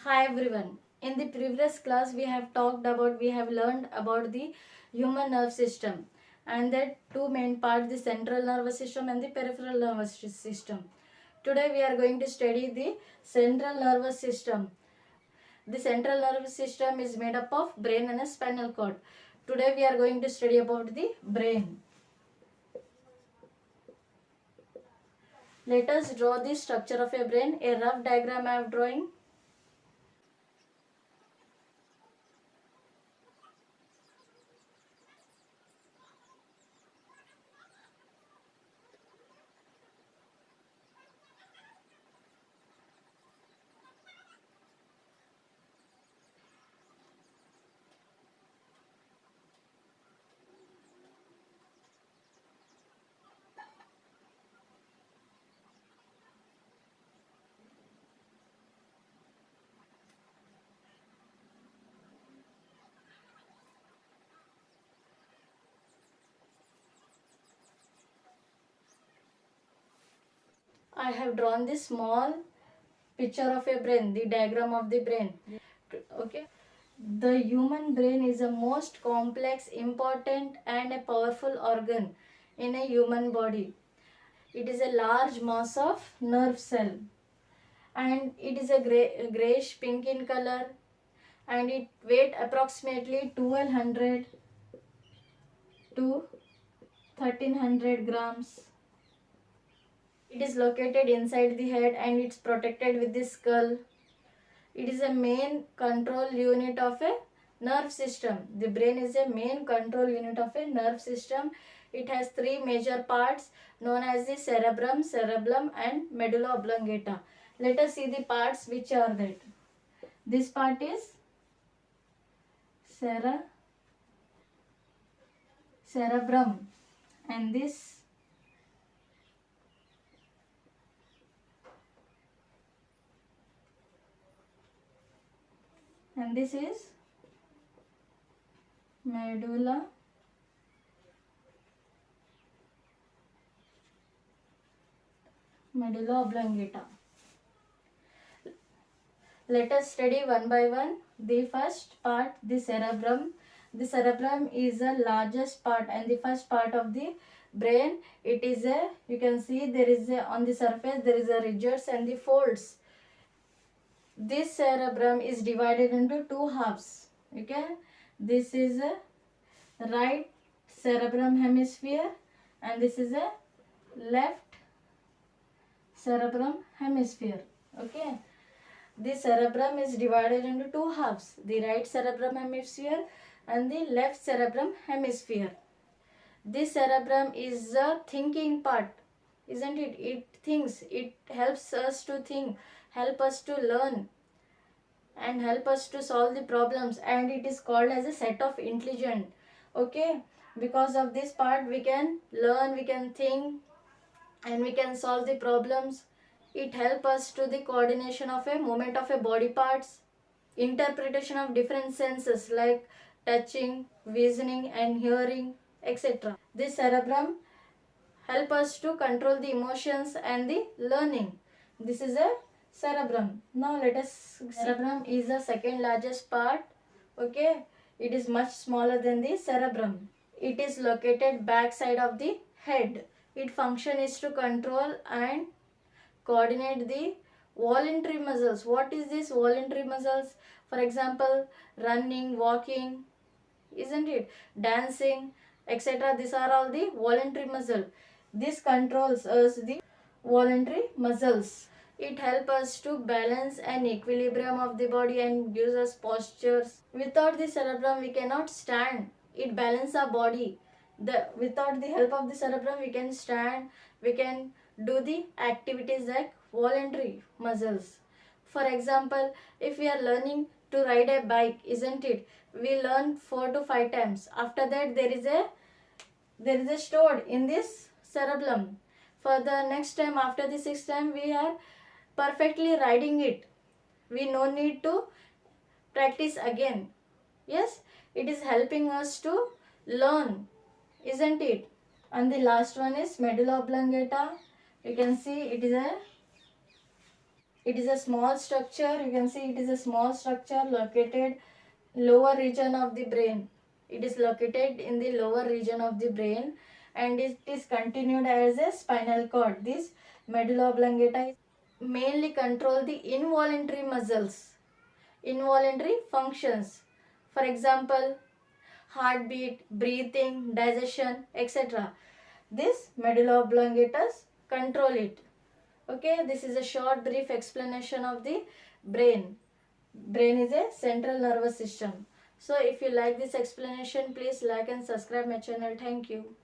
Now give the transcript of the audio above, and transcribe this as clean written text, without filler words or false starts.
Hi everyone. In the previous class we have learned about the human nerve system, and that two main parts, the central nervous system and the peripheral nervous system. Today we are going to study the central nervous system. The central nervous system is made up of brain and a spinal cord. Today we are going to study about the brain. Let us draw the structure of a brain. A rough diagram I am drawing. I have drawn this small picture of a brain, the diagram of the brain. Okay. The human brain is the most complex, important and a powerful organ in a human body. It is a large mass of nerve cell, and it is a grayish pink in color, and it weight approximately 1200 to 1300 grams. It is located inside the head and it's protected with the skull. It is a main control unit of a nerve system. The brain is a main control unit of a nerve system. It has three major parts known as the cerebrum, cerebellum and medulla oblongata. Let us see the parts which are that. This part is cerebrum, and this is medulla oblongata. Let us study one by one. The first part, the cerebrum. The cerebrum is the largest part and the first part of the brain. It is a, you can see there is a, on the surface there is a ridges and the folds. This cerebrum is divided into two halves. Okay, this is a right cerebrum hemisphere and this is a left cerebrum hemisphere. Okay, the cerebrum is divided into two halves, the right cerebrum hemisphere and the left cerebrum hemisphere. This cerebrum is the thinking part, isn't it? It thinks, it helps us to think, help us to learn and help us to solve the problems, and it is called as a set of intelligent. Okay, because of this part we can learn, we can think and we can solve the problems. It helps us to the coordination of a movement of a body parts, interpretation of different senses like touching, visioning and hearing, etc. This cerebrum help us to control the emotions and the learning. This is a cerebrum. Now let us see. Cerebrum is the second largest part. Okay, it is much smaller than the cerebrum. It is located back side of the head. Its function is to control and coordinate the voluntary muscles. What is this voluntary muscles? For example, running, walking, isn't it? Dancing, etc. These are all the voluntary muscle. This controls us the voluntary muscles. It helps us to balance an equilibrium of the body and gives us postures. Without the cerebrum, we cannot stand. It balances our body. Without the help of the cerebrum, we can stand, we can do the activities like voluntary muscles. For example, if we are learning to ride a bike, isn't it? We learn 4 to 5 times. After that, there is a stored in this cerebellum. For the next time, after the 6th time, we are perfectly riding it. We no need to practice again. Yes, it is helping us to learn, isn't it? And the last one is medulla oblongata. You can see it is a It is a small structure. You can see it is a small structure located lower region of the brain. It is located in the lower region of the brain, and it is continued as a spinal cord. This medulla oblongata mainly control the involuntary muscles, involuntary functions. For example, heartbeat, breathing, digestion, etc. This medulla oblongata control it. Okay, this is a short brief explanation of the brain. Brain is a central nervous system. So if you like this explanation, please like and subscribe my channel. Thank you.